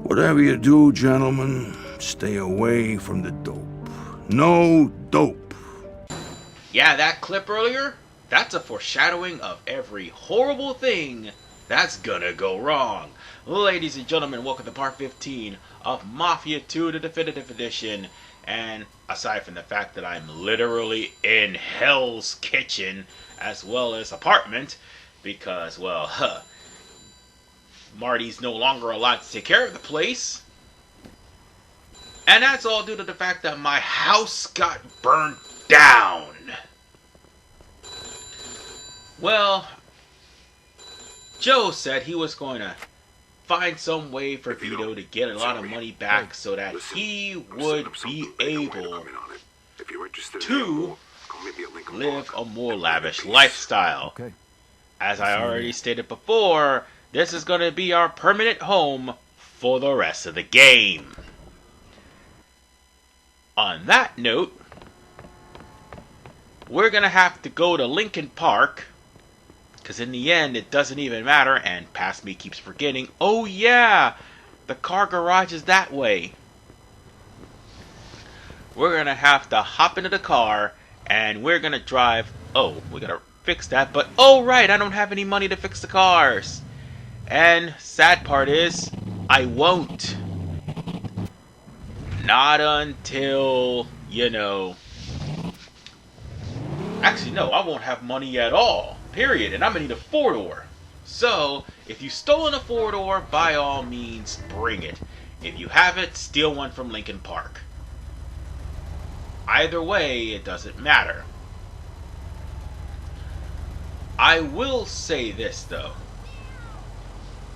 Whatever you do, gentlemen, stay away from the dope. No dope. Yeah, that clip earlier? That's a foreshadowing of every horrible thing that's gonna go wrong. Ladies and gentlemen, welcome to part 15 of Mafia 2, the Definitive Edition. And aside from the fact that I'm literally in Hell's Kitchen as well as apartment, because, well, Marty's no longer allowed to take care of the place. And that's all due to the fact that my house got burned down. Well, Joe said he was going to find some way for Vito to get a lot of money back so that he would be able to live a more lavish lifestyle. As I already stated before, this is going to be our permanent home for the rest of the game. On that note, we're going to have to go to Lincoln Park, because in the end it doesn't even matter, and past me keeps forgetting, oh yeah, the car garage is that way. We're going to have to hop into the car, and we're going to drive, oh, we got to fix that, but oh right, I don't have any money to fix the cars. And sad part is, I won't. Not until, actually no, I won't have money at all, period, and I'm gonna need a 4-door. So, if you've stolen a 4-door, by all means, bring it. If you haven't, steal one from Lincoln Park. Either way, it doesn't matter. I will say this, though.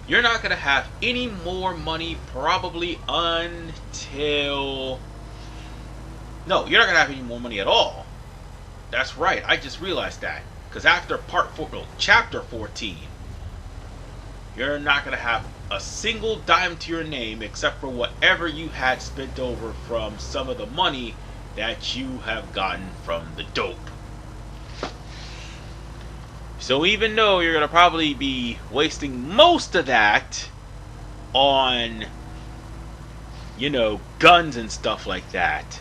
You're not going to have any more money probably until... No, you're not going to have any more money at all. That's right, I just realized that. Because after chapter 14, you're not going to have a single dime to your name except for whatever you had spent over from some of the money that you have gotten from the dope. So even though you're going to probably be wasting most of that on, guns and stuff like that,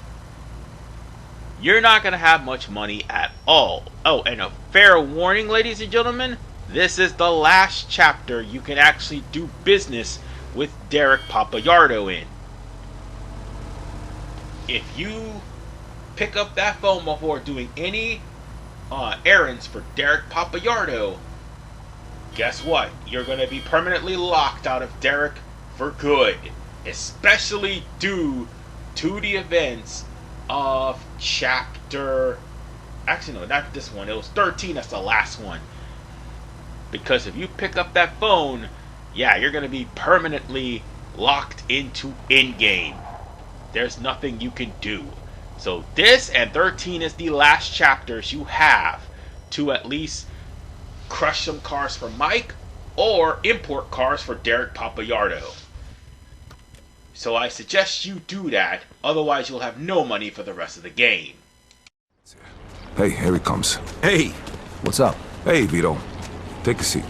you're not going to have much money at all. Oh, and a fair warning, ladies and gentlemen, this is the last chapter you can actually do business with Derek Papayardo in. If you pick up that phone before doing any errands for Derek Papayardo, guess what? You're going to be permanently locked out of Derek for good. Especially due to the events of chapter... Actually, no, not this one. It was 13. That's the last one. Because if you pick up that phone, yeah, you're going to be permanently locked into in-game. There's nothing you can do. So this and 13 is the last chapters you have to at least crush some cars for Mike or import cars for Derek Papayardo. So I suggest you do that, otherwise you'll have no money for the rest of the game. Hey, here he comes. Hey. What's up? Hey, Vito. Take a seat.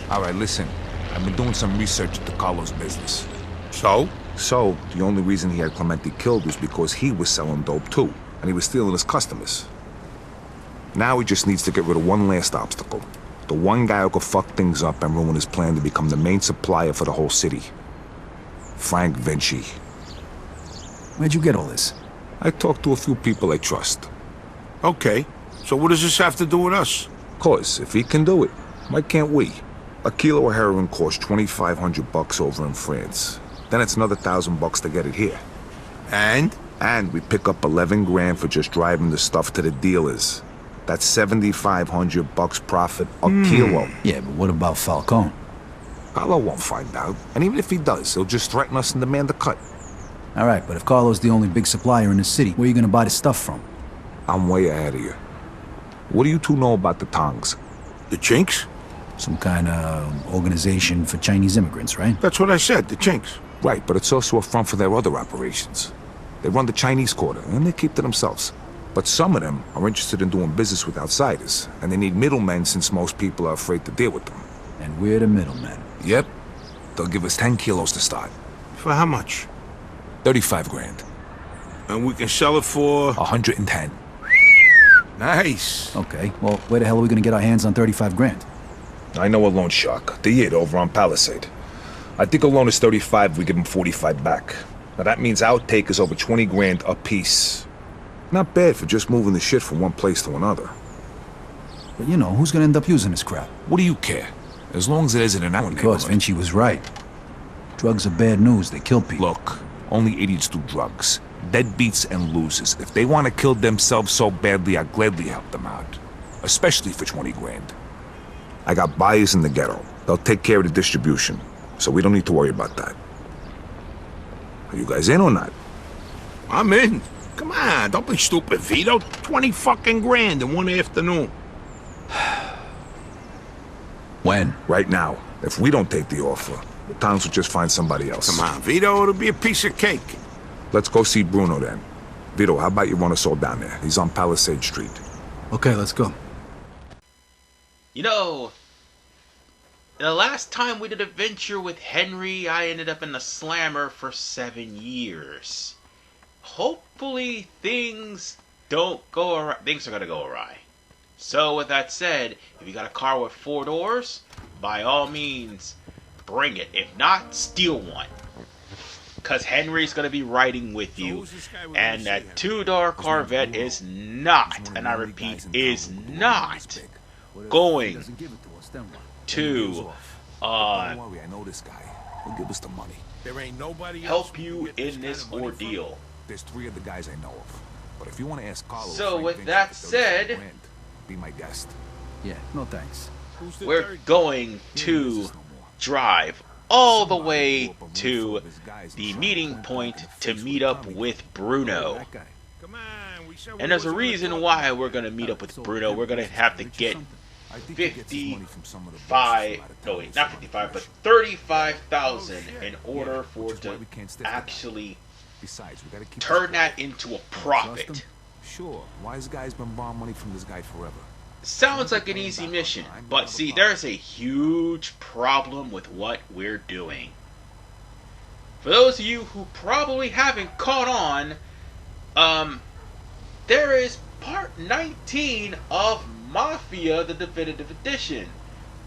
All right, listen. I've been doing some research into Carlos' business. So, the only reason he had Clemente killed was because he was selling dope too, and he was stealing his customers. Now he just needs to get rid of one last obstacle. The one guy who could fuck things up and ruin his plan to become the main supplier for the whole city. Frank Vinci. Where'd you get all this? I talked to a few people I trust. okay. So what does this have to do with us? 'Cause if he can do it, why can't we? A kilo of heroin costs $2,500 over in France. Then it's another $1,000 to get it here. And we pick up 11 grand for just driving the stuff to the dealers. That's $7,500 profit a kilo. Yeah, but what about Falcone? Carlo won't find out. And even if he does, he'll just threaten us and demand a cut. All right, but if Carlo's the only big supplier in the city, where are you gonna buy the stuff from? I'm way ahead of you. What do you two know about the Tongs? the Chinks? Some kind of organization for Chinese immigrants, right? That's what I said, the Chinks. Right, but it's also a front for their other operations. They run the Chinese quarter, and they keep to themselves. But some of them are interested in doing business with outsiders, and they need middlemen since most people are afraid to deal with them. And we're the middlemen. Yep. They'll give us 10 kilos to start. For how much? 35 grand. And we can sell it for... 110. Nice. Okay, well, where the hell are we gonna get our hands on 35 grand? I know a loan shark. The Yid over on Palisade. I think a loan is 35, we give him 45 back. Now that means our take is over 20 grand a piece. Not bad for just moving the shit from one place to another. But you know, who's gonna end up using this crap? What do you care? As long as it isn't in our Because neighborhood. Vinci was right. Drugs are bad news, they kill people. Look, only idiots do drugs. Deadbeats and losers. If they want to kill themselves so badly, I'd gladly help them out. Especially for 20 grand. I got buyers in the ghetto. They'll take care of the distribution. So we don't need to worry about that. Are you guys in or not? I'm in. Come on, don't be stupid, Vito. 20 fucking grand in one afternoon. When? Right now. If we don't take the offer, the towns will just find somebody else. Come on, Vito, it'll be a piece of cake. Let's go see Bruno then. Vito, how about you run us all down there? He's on Palisade Street. Okay, let's go. You know, the last time we did a venture with Henry, I ended up in the slammer for 7 years. Hopefully things don't go awry. Things are gonna go awry. So with that said, if you got a car with 4 doors, by all means, bring it. If not, steal one. Because Henry's going to be riding with you. And that 2-door Corvette is not, and I repeat, is not going to Don't worry, I know this guy. He'll give us the money. There ain't nobody help you in this ordeal. There's 3 of the guys I know of. But if you want to ask Carlos... So with that said, be my guest. Yeah, no thanks. we're going to drive all the way to the meeting point to meet up with Bruno. And there's a reason why we're going to meet up with Bruno. We're going to have to get 55, no wait, not 55, but 35,000 in order for it to actually turn that into a profit. Sure, wise guy's been borrowing money from this guy forever. Sounds like an easy mission, but see, there's a huge problem with what we're doing. For those of you who probably haven't caught on, there is part 19 of Mafia, the definitive edition,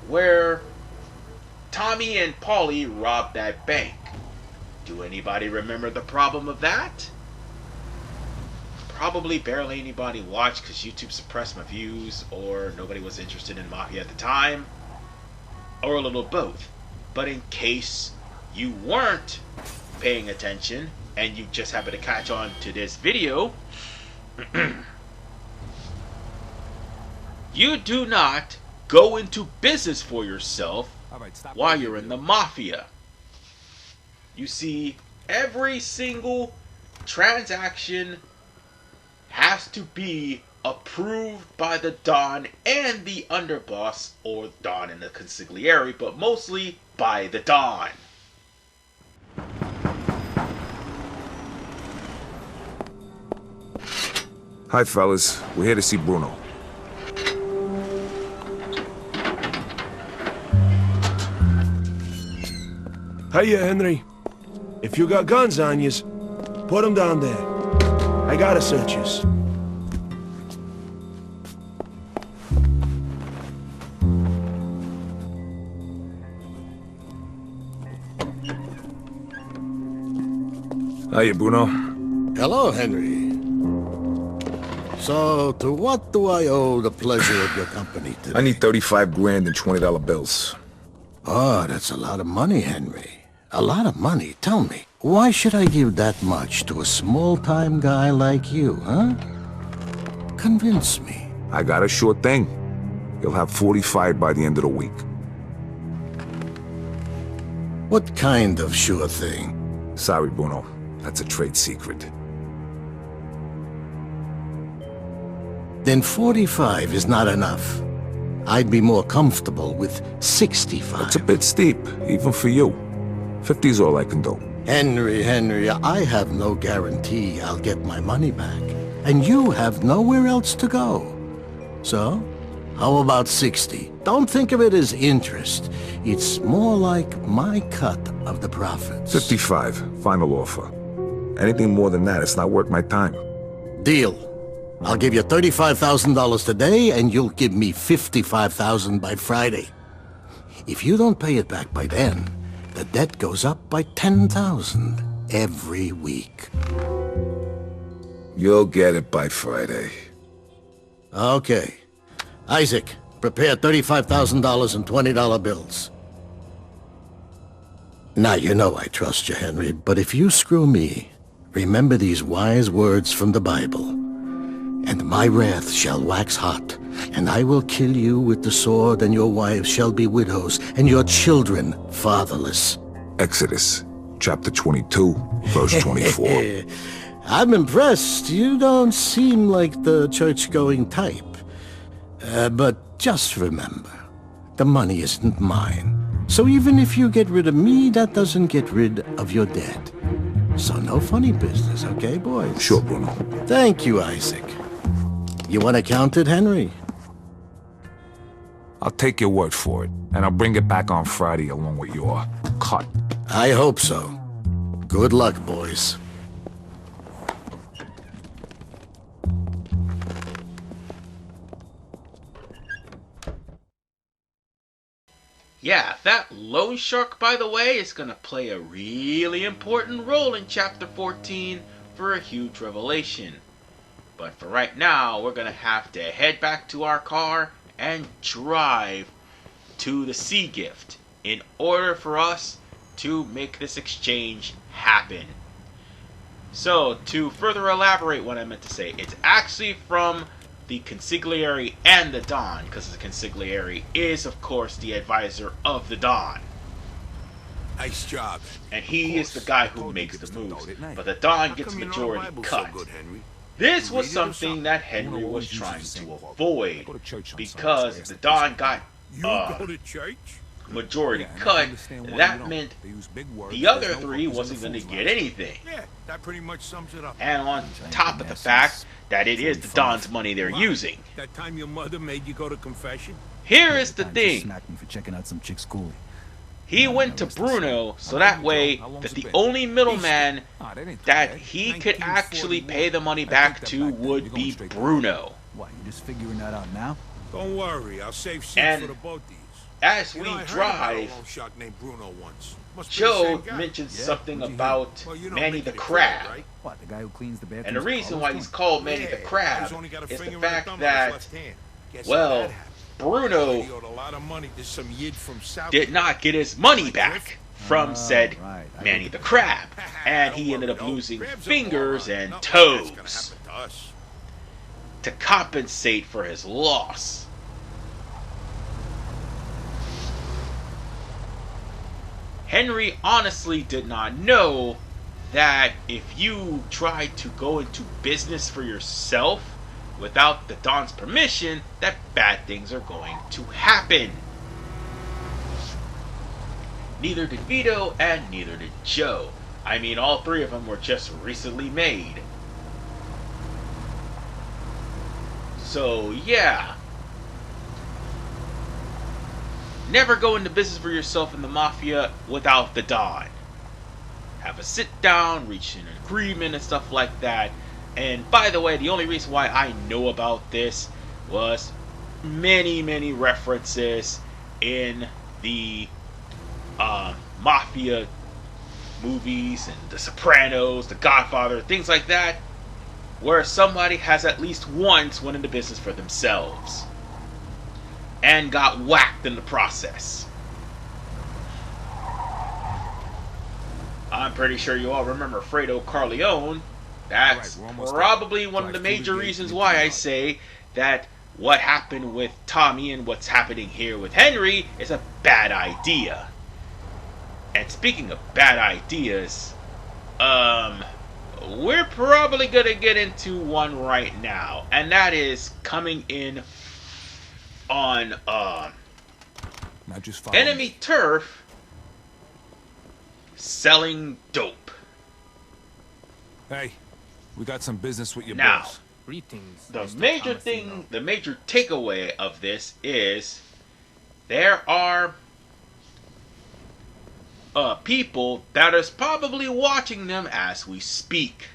where Tommy and Paulie robbed that bank. Do anybody remember the problem of that? Probably barely anybody watched because YouTube suppressed my views, or nobody was interested in Mafia at the time, or a little both. But in case you weren't paying attention and you just happen to catch on to this video, you do not go into business for yourself while you're in the Mafia. You see, every single transaction has to be approved by the Don and the underboss, or Don and the consigliere, but mostly by the Don. Hi, fellas. We're here to see Bruno. Hiya, Henry. If you got guns on yous, put them down there. I gotta search yous. Hiya, Bruno. Hello, Henry. So, to what do I owe the pleasure of your company today? I need 35 grand in $20 bills. Oh, that's a lot of money, Henry. A lot of money. Tell me, why should I give that much to a small-time guy like you, huh? Convince me. I got a sure thing. You'll have 45 by the end of the week. What kind of sure thing? Sorry, Bruno. That's a trade secret. Then 45 is not enough. I'd be more comfortable with 65. It's a bit steep, even for you. 50 is all I can do. Henry, I have no guarantee I'll get my money back. And you have nowhere else to go. So, How about 60? Don't think of it as interest. It's more like my cut of the profits. 55. Final offer. Anything more than that, it's not worth my time. Deal. I'll give you $35,000 today, and you'll give me $55,000 by Friday. If you don't pay it back by then, the debt goes up by $10,000 every week. You'll get it by Friday. Okay. Isaac, prepare $35,000 in $20 bills. Now, you know I trust you, Henry, but if you screw me, remember these wise words from the Bible. And my wrath shall wax hot, and I will kill you with the sword, and your wives shall be widows, and your children fatherless. Exodus, chapter 22, verse 24. I'm impressed. You don't seem like the church-going type. But just remember, the money isn't mine. So even if you get rid of me, that doesn't get rid of your debt. So no funny business, okay, boys? Sure, Bruno. Thank you, Isaac. You want to count it, Henry? I'll take your word for it, and I'll bring it back on Friday along with your cut. I hope so. Good luck, boys. Yeah, that loan shark, by the way, is going to play a really important role in Chapter 14 for a huge revelation. But for right now, we're going to have to head back to our car and drive to the Sea Gift in order for us to make this exchange happen. So, to further elaborate what I meant to say, it's actually from the consigliere and the Don, because the consigliere is, of course, the advisor of the Don. Nice job. And he is the guy who makes the moves, but the Don gets majority cut. This was something that Henry was trying to avoid, because the Don got majority cut. That meant the other three wasn't going to get anything. Yeah, that pretty much sums it up. And on top of the fact that it is the Don's money they're using. That time your mother made you go to confession? Here is the thing. Smacked me for checking out some chick's schoolie. He went to Bruno so that way that the only middleman that he could actually pay the money back to would be Bruno. What, you just figuring that out now? Don't worry, I'll save seats And for the both these. as You we know, I heard about a drive, loan shark named Bruno once. Must be the Joe same guy. mentioned Yeah, something who'd you about Well, you know, Manny making the it Crab. clear, right? What, the guy who cleans the bathrooms? And the reason Carlos why doing? he's called Manny the Yeah, Crab he's only got a is the finger and a fact thumb on his that, left hand. Guess how well, that happened? Bruno He owed a lot of money to some yid from South. did not get his money back from said right. Manny the Crab. And he ended up Don't worry, losing Crab's a fingers moron. and Nothing bad's gonna toes happen to us. to compensate for his loss. Henry honestly did not know that if you tried to go into business for yourself without the Don's permission, that bad things are going to happen. Neither did Vito and neither did Joe. I mean, all three of them were just recently made. So, yeah. Never go into business for yourself in the Mafia without the Don. Have a sit down, reach an agreement and stuff like that. And by the way, the only reason why I know about this was many references in the Mafia movies and The Sopranos, The Godfather, things like that, where somebody has at least once went into business for themselves and got whacked in the process. I'm pretty sure you all remember Fredo Corleone. That's probably one of the major reasons why I say that what happened with Tommy and what's happening here with Henry is a bad idea. And speaking of bad ideas, we're probably gonna get into one right now, and that is coming in on Now just follow enemy me. turf selling dope. Hey, we got some business with your Now, boss. The major thing, the major takeaway of this is there are people that is probably watching them as we speak.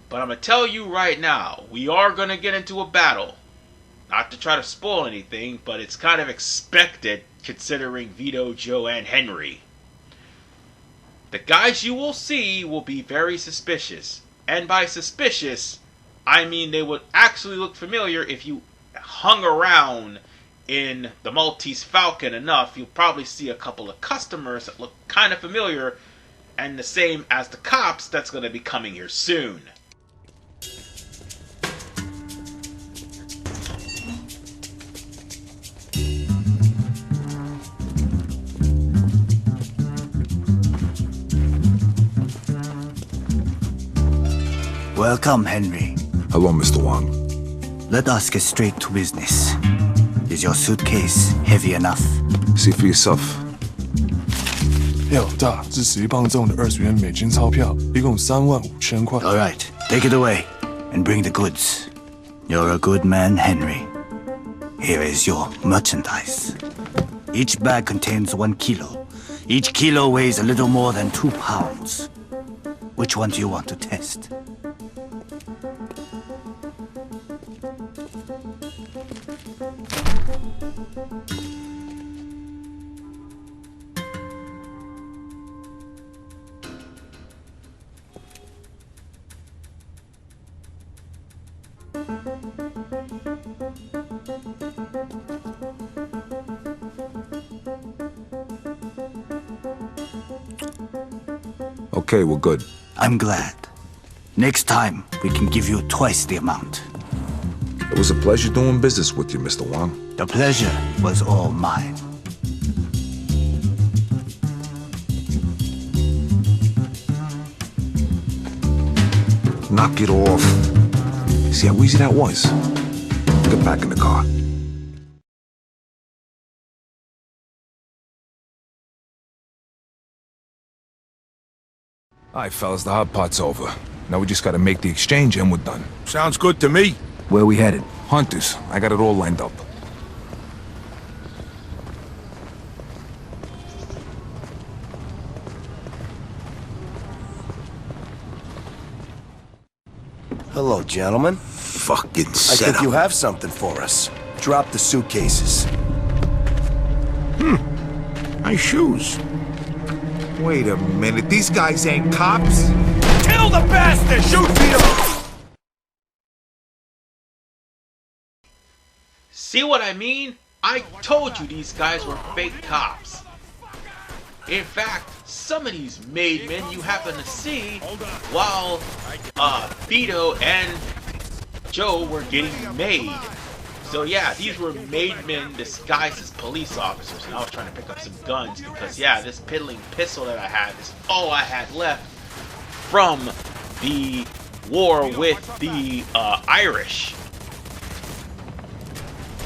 But I'm going to tell you right now, we are going to get into a battle. Not to try to spoil anything, but it's kind of expected considering Vito, Joe, and Henry. The guys you will see will be very suspicious. And by suspicious, I mean they would actually look familiar if you hung around in the Maltese Falcon enough. You'll probably see a couple of customers that look kind of familiar, and the same as the cops that's going to be coming here soon. Welcome, Henry. Hello, Mr. Wang. Let us get straight to business. Is your suitcase heavy enough? See for yourself. 要大，这11磅重的20元美金钞票，一共35000块。 All right, take it away and bring the goods. You're a good man, Henry. Here is your merchandise. Each bag contains 1 kilo. Each kilo weighs a little more than 2 pounds. Which one do you want to test? Okay, we're good. I'm glad. Next time, we can give you twice the amount. It was a pleasure doing business with you, Mr. Wang. The pleasure was all mine. Knock it off. See how easy that was? Get back in the car. Alright, fellas, the hot pot's over. Now we just gotta make the exchange and we're done. Sounds good to me. Where we headed? Hunters, I got it all lined up. Hello, gentlemen. Fucking I set think you up. have something for us. Drop the suitcases. My shoes. Wait a minute, these guys ain't cops? Kill the bastard! Shoot Vito! See what I mean? I told you these guys were fake cops. In fact, some of these made men you happen to see while Vito and Joe were getting made. So yeah, these were made men disguised as police officers, and I was trying to pick up some guns because yeah, this piddling pistol that I had is all I had left from the war with the Irish.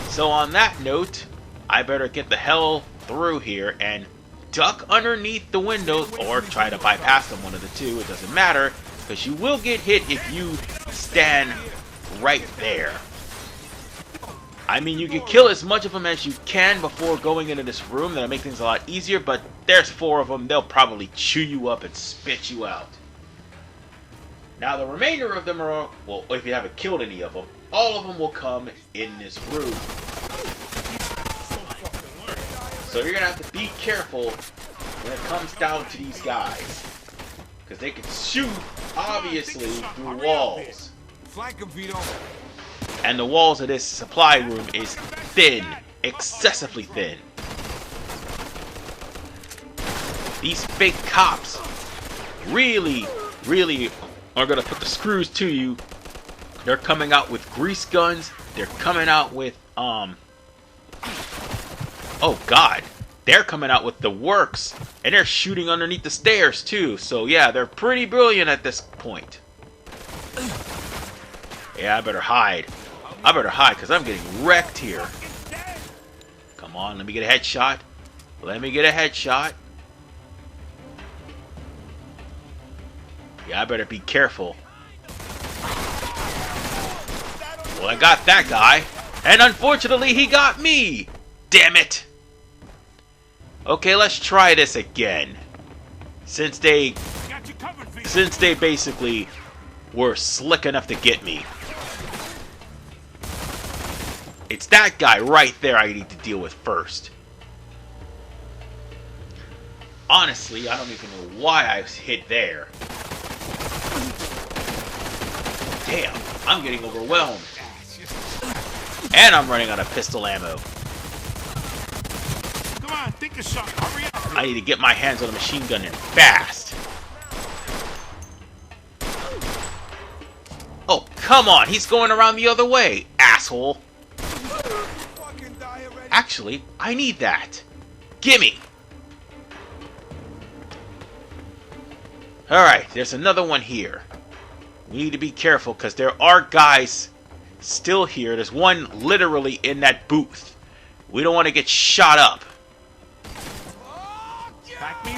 So on that note, I better get the hell through here and duck underneath the windows or try to bypass them, one of the two, it doesn't matter, because you will get hit if you stand right there. I mean, you can kill as much of them as you can before going into this room. That'll make things a lot easier, but there's 4 of them. They'll probably chew you up and spit you out. Now, the remainder of them are, well, if you haven't killed any of them, all of them will come in this room. So you're going to have to be careful when it comes down to these guys. Because they can shoot, obviously, through walls. Flank him, Vito. And the walls of this supply room is thin, excessively thin. These fake cops really are gonna put the screws to you. They're coming out with grease guns. They're coming out with oh god, they're coming out with the works, and they're shooting underneath the stairs too. So yeah, they're pretty brilliant at this point. Yeah, I better hide. I better hide because I'm getting wrecked here. Come on, let me get a headshot. Let me get a headshot. Yeah, I better be careful. Well, I got that guy. And unfortunately, he got me. Damn it. Okay, let's try this again. Since they basically were slick enough to get me. It's that guy right there I need to deal with first. Honestly, I don't even know why I hit there. Damn, I'm getting overwhelmed. And I'm running out of pistol ammo. Come on, think of something. Hurry up. I need to get my hands on a machine gun and fast. Oh, come on. He's going around the other way, asshole. Actually, I need that. Gimme. Alright, there's another one here. We need to be careful because there are guys still here. There's one literally in that booth. We don't want to get shot up.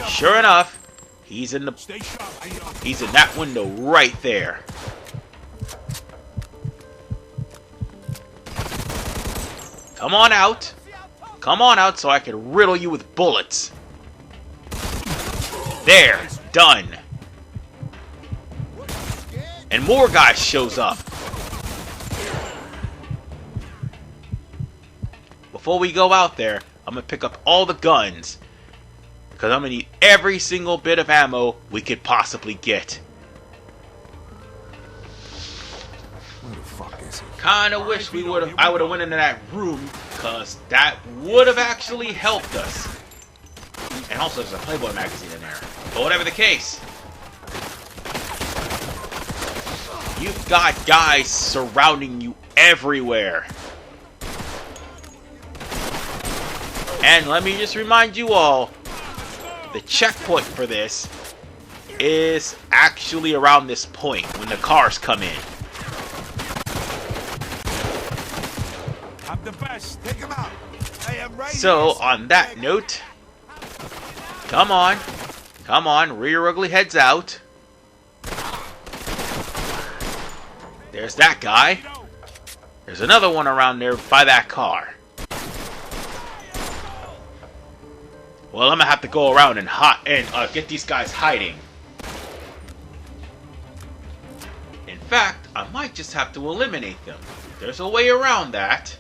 Sure enough, he's in that window right there. Come on out. Come on out so I can riddle you with bullets. There, done. And more guys shows up. Before we go out there, I'm going to pick up all the guns. Because I'm going to need every single bit of ammo we could possibly get. Where the fuck is he? Kinda wish I would have went into that room. Because that would have actually helped us. And also there's a Playboy magazine in there. But whatever the case. You've got guys surrounding you everywhere. And let me just remind you all, the checkpoint for this is actually around this point when the cars come in. I'm the best. Take him out. I am right. So, on that note, come on. Come on, rear your ugly heads out. There's that guy. There's another one around there by that car. Well, I'm gonna have to go around and get these guys hiding. In fact, I might just have to eliminate them. There's a way around that.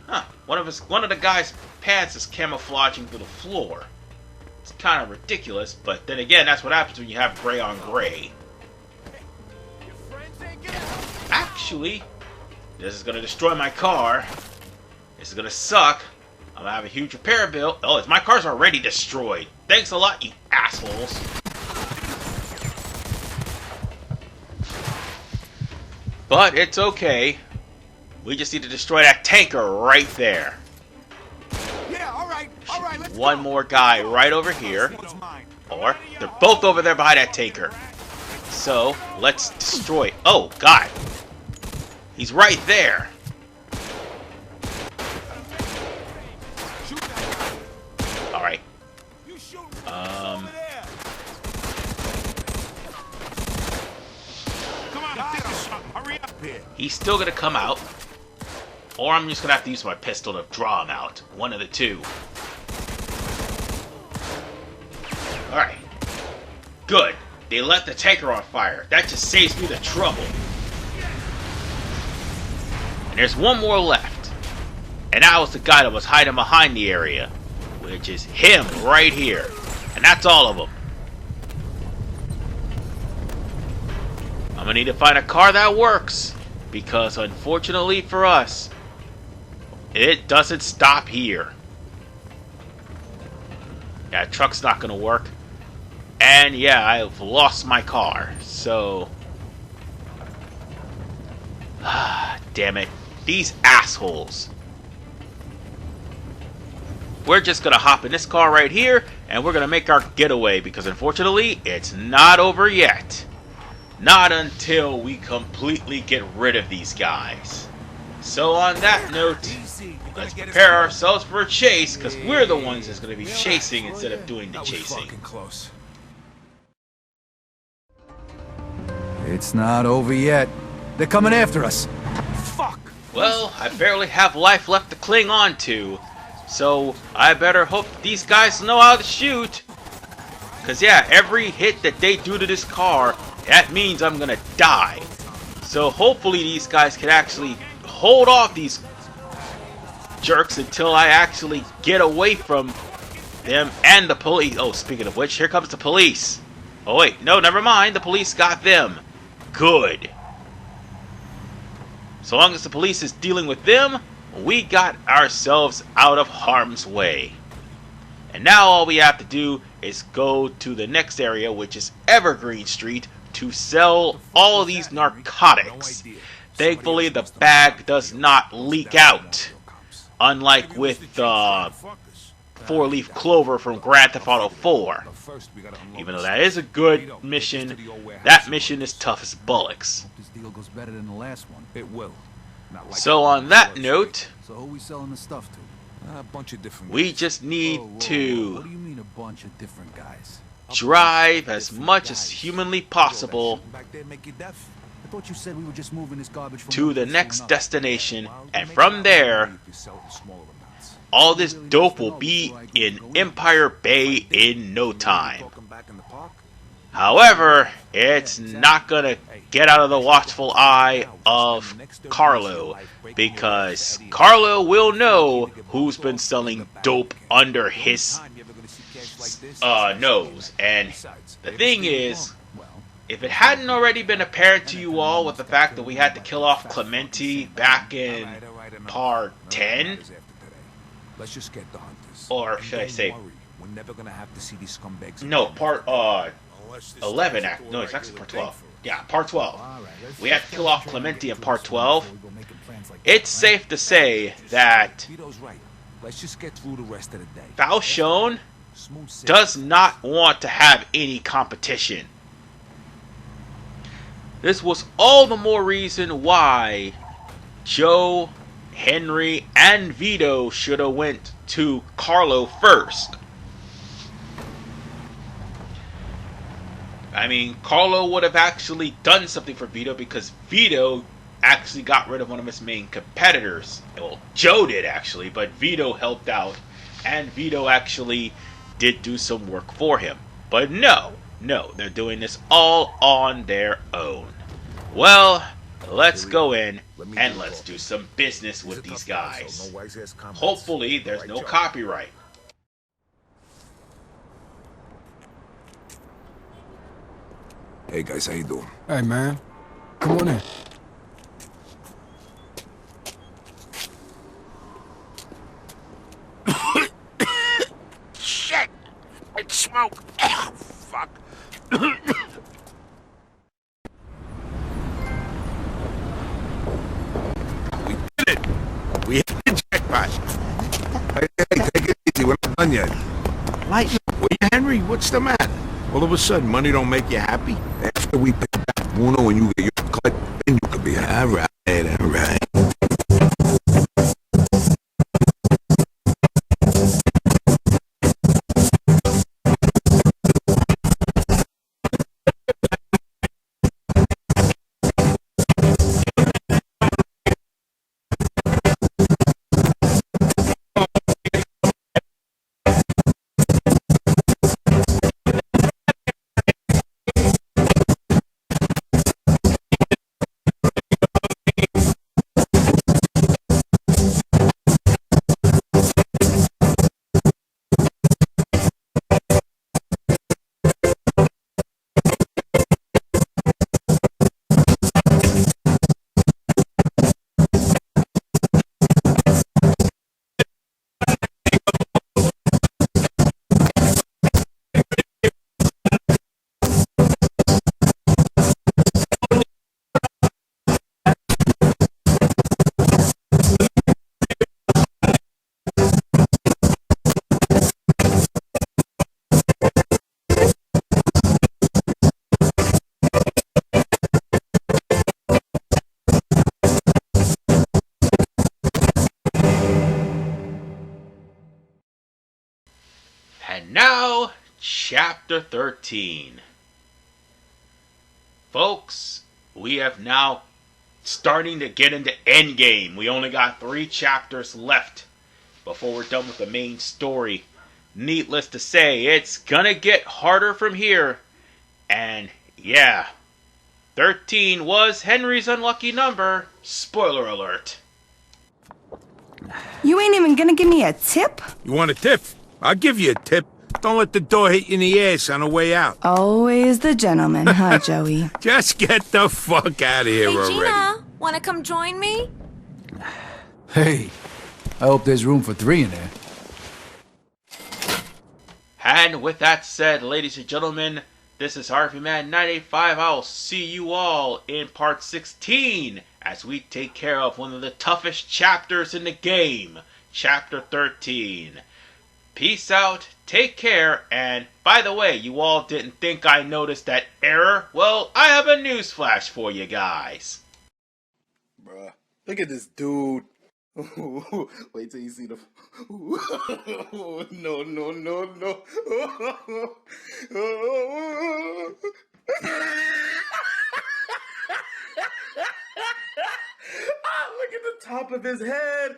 Huh? One of the guy's pants is camouflaging to the floor. It's kind of ridiculous, but then again, that's what happens when you have gray on gray. Actually, this is gonna destroy my car. This is gonna suck. I'm gonna have a huge repair bill. Oh, my car's already destroyed. Thanks a lot, you assholes. But it's okay. We just need to destroy that tanker right there. Yeah, all right, let's One more guy right over here. Or, they're both over there behind that tanker. So, let's destroy... Oh, God. He's right there. Alright. He's still gonna come out. Or I'm just gonna have to use my pistol to draw him out. One of the two. Alright. Good. They let the tanker on fire. That just saves me the trouble. And there's one more left. And that was the guy that was hiding behind the area. Which is him right here. And that's all of them. I'm gonna need to find a car that works. Because unfortunately for us, it doesn't stop here. Yeah, truck's not gonna work. And yeah, I've lost my car. So... damn it. These assholes. We're just gonna hop in this car right here, and we're gonna make our getaway, because unfortunately, it's not over yet. Not until we completely get rid of these guys. So on that note, let's prepare ourselves for a chase, because we're the ones that's gonna be chasing instead of doing the chasing. It's not over yet. They're coming after us. Well, I barely have life left to cling on to, so I better hope these guys know how to shoot. Cause yeah, every hit that they do to this car, that means I'm gonna die. So hopefully these guys can actually hold off these jerks until I actually get away from them and the police. Oh, speaking of which, here comes the police. Oh wait, no, never mind. The police got them. Good. So long as the police is dealing with them, we got ourselves out of harm's way. And now all we have to do is go to the next area, which is Evergreen Street, to sell all of these narcotics. Thankfully, the bag does not leak out, unlike with 4-leaf clover from Grand Theft Auto 4. Even though that is a good mission, that mission is tough as bullocks. This deal goes better than the last one. It will. So on that note, So who we selling the stuff to? A bunch of different we just need What to do you mean a bunch of different guys? drive as much as humanly possible back there make you deaf. I thought you said we were just moving this garbage from to one the place next another. destination, and from there, If you sell it in smaller amounts. all this dope will be in Empire Bay in no time. Welcome back in the park. However, it's not gonna get out of the watchful eye of Carlo, because Carlo will know who's been selling dope under his nose. And the thing is, if it hadn't already been apparent to you all with the fact that we had to kill off Clementi back in part 10, Let's just get the hunters. or should I say, We're never gonna have to see these scumbags. no, part 11, no, it's actually part 12. Yeah, part 12. We have to kill off Clementi in part 12. It's safe to say that Vito's right. Let's just get through the rest of the day. Falchon Smooth sailing. does not want to have any competition. This was all the more reason why Joe, Henry, and Vito should have went to Carlo first. I mean, Carlo would have actually done something for Vito because Vito actually got rid of one of his main competitors. Well, Joe did actually, but Vito helped out, and Vito actually did do some work for him. But no, they're doing this all on their own. Well, let's go in and let's do some business with these guys. Hopefully, there's no copyright. Hey guys, how you doing? Hey, man. Come on in. Shit! It's smoke! Oh, fuck! We hit the jackpot. Hey, take it easy. We're not done yet. Lightning, Henry, what's the matter? All of a sudden, money don't make you happy? After we pay back Bruno and you get your cut, then you could be happy. All right. And now, Chapter 13. Folks, we have now starting to get into endgame. We only got 3 chapters left before we're done with the main story. Needless to say, it's gonna get harder from here. And yeah, 13 was Henry's unlucky number. Spoiler alert. You ain't even gonna give me a tip? You want a tip? I'll give you a tip. Don't let the door hit you in the ass on the way out. Always the gentleman, huh, Joey? Just get the fuck out of here already. Gina, wanna come join me? Hey, I hope there's room for 3 in there. And with that said, ladies and gentlemen, this is Harvey Man 985. I'll see you all in part 16 as we take care of one of the toughest chapters in the game, chapter 13. Peace out, take care, and by the way, you all didn't think I noticed that error? Well, I have a newsflash for you guys. Bruh, look at this dude. Wait till you see the... No, no, no, no. Look at the top of his head.